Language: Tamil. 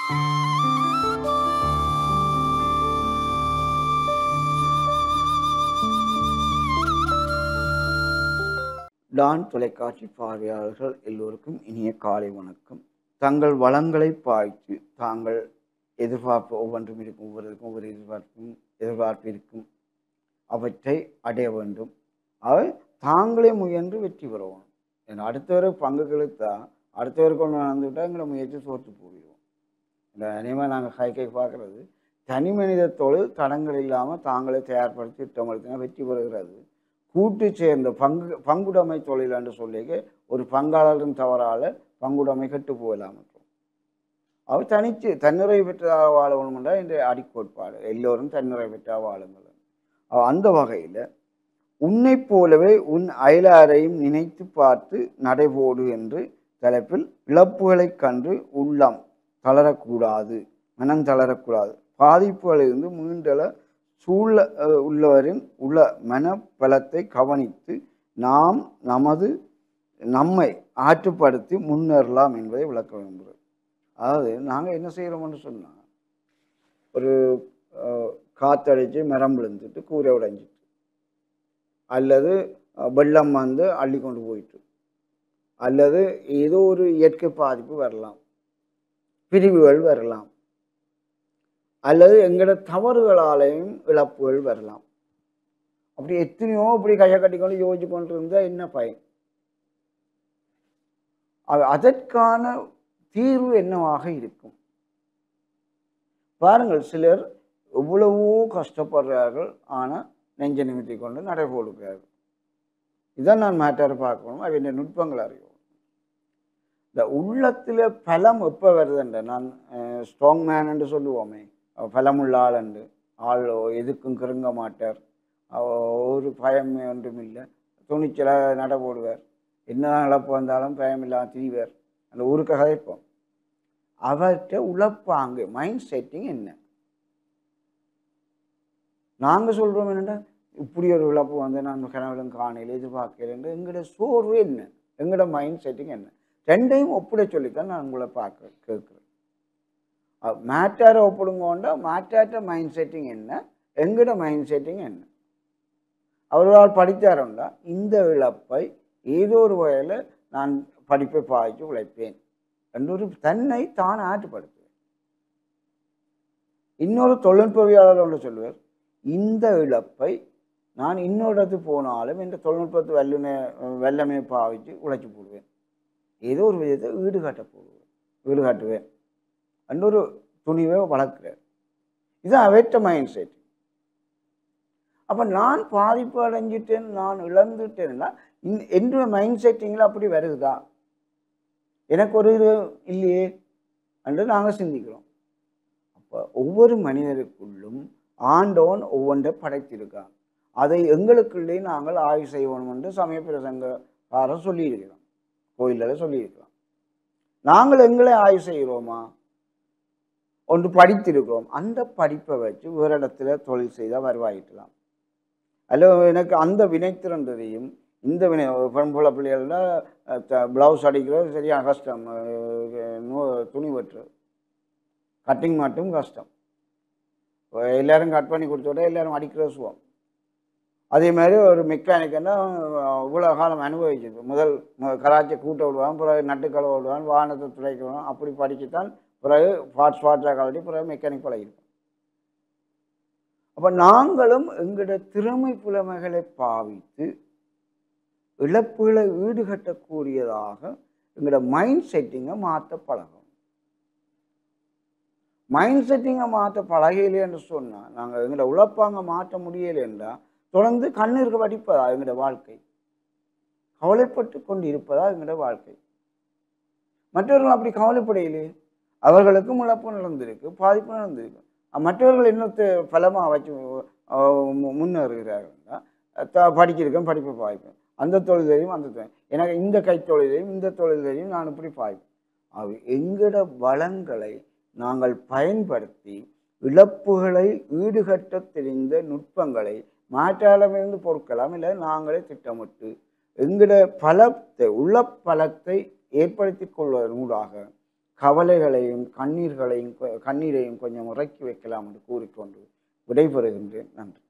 டான் தொலைக்காட்சி பார்வையாளர்கள் எல்லோருக்கும் இனிய காலை வணக்கம். தங்கள் வளங்களை பாய்ச்சி தாங்கள் எதிர்பார்ப்பு ஒவ்வொன்றும் இருக்கும், ஒவ்வொருக்கும் ஒவ்வொரு எதிர்பார்ப்பு இருக்கும். அவற்றை அடைய வேண்டும். அவை தாங்களே முயன்று வெற்றி பெறணும். ஏன்னா அடுத்தவரை பங்கு கெடுத்தா அடுத்தவருக்கு ஒன்று நடந்துவிட்டால் எங்களை முயற்சி தோற்று போயிடுவோம். இந்த அநேகமாக நாங்கள் கை பார்க்குறது தனி மனித தொழில் தடங்கள் இல்லாமல் தாங்களே தயார்படுத்தி திட்டமிடுத்தினா வெற்றி பெறுகிறது. கூட்டு சேர்ந்த பங்குடைமை தொழில் என்று சொல்லிக்க ஒரு பங்காளரின் தவறால் பங்குடைமை கெட்டு போகலாம். அவர் தனித்து தன்னிறை பெற்றாக வாழணும் என்றால் இந்த அடிக்கோட்பாடு எல்லோரும் தன்னிறை பெற்றாக வாழுங்கள். அந்த வகையில் உன்னை போலவே உன் அயலாரையும் நினைத்து பார்த்து நடைபோடு என்று தலைப்பில் இழப்புகளை கண்டு உள்ளம் தளரக்கூடாது, மனம் தளரக்கூடாது, பாதிப்புகளிலிருந்து மீண்டல சூழ உள்ளவரின் உள்ள மனப்பலத்தை கவனித்து நாம் நம்மை ஆற்றுப்படுத்தி முன்னேறலாம் என்பதை விளக்க விரும்புகிறோம். அதாவது நாங்கள் என்ன செய்கிறோம்னு சொன்னால், ஒரு காற்றடிச்சு மரம் விழுந்துட்டு கூரை உடைஞ்சிட்டு அல்லது வெள்ளம் வந்து அள்ளி கொண்டு போயிட்டு அல்லது ஏதோ ஒரு இயற்கை பாதிப்பு வரலாம், பிரிவுகள் வரலாம், அல்லது எங்களோட தவறுகளாலேயும் இழப்புகள் வரலாம். அப்படி எத்தனையோ அப்படி கையை கட்டிக்கொண்டு யோசிச்சு கொண்டு இருந்தால் என்ன பயன்? அதற்கான தீர்வு என்னவாக இருக்கும்? பாருங்கள், சிலர் எவ்வளவோ கஷ்டப்படுறார்கள், ஆனால் நெஞ்ச நிமித்தி கொண்டு நடைபோடுகிறார்கள். இதான் நான் மேட்டரை பார்க்கணும், அவருடைய நுட்பங்கள் அறியும். இந்த உள்ளத்தில் பலம் எப்போ வருதுன்ற, நான் ஸ்ட்ராங் மேன் என்று சொல்லுவோமே, பலமுள்ள ஆள் என்று, ஆள் எதுக்கும் கிருங்க மாட்டார், ஒரு பயம் ஒன்றும் இல்லை, துணிச்சலாக நட போடுவார், என்னதான் இழப்பு வந்தாலும் பயம் இல்லாமல் திரிவார், அந்த ஊருக்கு கதைப்போம். அவர்கிட்ட உழப்பாங்க மைண்ட் செட்டிங் என்ன? நாங்கள் சொல்கிறோம் என்னென்னா, இப்படி ஒரு இழப்பு வந்து நான் கனவுடன் காணையில் எதிர்பார்க்கிறேன், எங்களோட சோர்வு என்ன, எங்களோட மைண்ட் செட்டிங் என்ன? ரெண்டையும் ஒப்பிட சொல்லித்தான் நான் உங்களை கேட்குறேன். மேட்டாரை ஒப்பிடுங்கோண்டா மேட்டாட்ட மைண்ட் செட்டிங் என்ன, எங்கட மைண்ட் செட்டிங் என்ன? அவர்களால் படித்தாரோண்டா இந்த இழப்பை ஏதோ ஒரு வகையில் நான் படிப்பை பாய்ச்சி உழைப்பேன் என்றொரு தன்னை தான் ஆற்றுப்படுத்துவேன். இன்னொரு தொழில்நுட்பவியாளர் ஒன்று சொல்லுவார், இந்த இழப்பை நான் இன்னொரு போனாலும் இந்த தொழில்நுட்பத்தை வெள்ளமே பாவிச்சு உழைச்சி போடுவேன், ஏதோ ஒரு விதத்தை ஈடுகாட்டுவேன் அன்னொரு துணிவை வளர்க்கிறார். இதுதான் அவற்ற மைண்ட் செட். அப்போ நான் பாதிப்பு அடைஞ்சிட்டேன், நான் இழந்துட்டேன்னா என்னுடைய மைண்ட் செட்டிங்கில் அப்படி வருகுதா? எனக்கு ஒரு இது இல்லையே என்று நாங்கள் சிந்திக்கிறோம். அப்போ ஒவ்வொரு மனிதருக்குள்ளும் ஆண்டவன் ஒவ்வொன்றை படைத்திருக்கான். அதை எங்களுக்குள்ளே நாங்கள் ஆய்வு செய்வோம் என்று சமய பிரசங்கக்காரர் சொல்லியிருக்கிறோம், கோயிலில் சொல்லியிருக்கிறோம். நாங்கள் எங்களை ஆய்வு செய்கிறோமா? ஒன்று படித்திருக்கிறோம், அந்த படிப்பை வச்சு ஒரு இடத்துல தொழில் செய்தால் வருவாயிட்டலாம். அல்ல எனக்கு அந்த வினைத்திறந்ததையும் இந்த வினை பெண்புல பிள்ளைகள்னா ப்ளவுஸ் அடிக்கிறது சரியான கஷ்டம், துணி வெட்டுறது கட்டிங் மட்டும் கஷ்டம், எல்லோரும் கட் பண்ணி கொடுத்தோட எல்லோரும் அடிக்கிற சுவம். அதே மாதிரி ஒரு மெக்கானிக்கன்னா இவ்வளோ காலம் அனுபவிச்சிருப்போம். முதல் கராச்சை கூட்ட விடுவான், பிறகு நட்டுக்களை விடுவான், வாகனத்தை துடைக்குவான், அப்படி படிச்சுத்தான் பிறகு பார்ட்ஸாக கலட்டி பிறகு மெக்கானிக் பழகிருப்போம். அப்போ நாங்களும் எங்களோட திறமை புலமைகளை பாவித்து இழப்புகளை ஈடுகட்டக்கூடியதாக எங்களோட மைண்ட் செட்டிங்கை மாற்ற பழகும். மைண்ட் செட்டிங்கை மாற்ற பழகையிலே என்று சொன்னால் நாங்கள் எங்களோட உழைப்பாங்க மாற்ற முடியலை என்றால் தொடர்ந்து கண்ணீருக்கு வடிப்பதா எங்களோட வாழ்க்கை, கவலைப்பட்டு கொண்டு இருப்பதா எங்களோட வாழ்க்கை. மற்றவர்கள் அப்படி கவலைப்படையிலே, அவர்களுக்கும் இழப்பு நடந்திருக்கு, பாதிப்பு நடந்திருக்கு. மற்றவர்கள் இன்னொரு பலமாக வச்சு முன்னேறுகிறார்கள். படிச்சிருக்கேன், படிப்பை பாய்ப்பேன், அந்த தொழில் தெரியும், அந்த தொழில் எனக்கு இந்த கைத்தொழில் தெரியும், இந்த தொழில் தெரியும், நான் இப்படி பாய்ப்பேன். எங்களோட வளங்களை நாங்கள் பயன்படுத்தி இழப்புகளை ஈடுகட்ட தெரிந்த நுட்பங்களை மாற்றாளமிருந்து பொறுக்கலாம், இல்லை நாங்களே திட்டமிட்டு எங்களோட பலத்தை உள்ள பலத்தை ஏற்படுத்தி கொள்வதனூடாக கவலைகளையும் கண்ணீரையும் கொஞ்சம் உறக்கி வைக்கலாம் என்று கூறிக்கொண்டு விடைபெறுகின்றேன். நன்றி.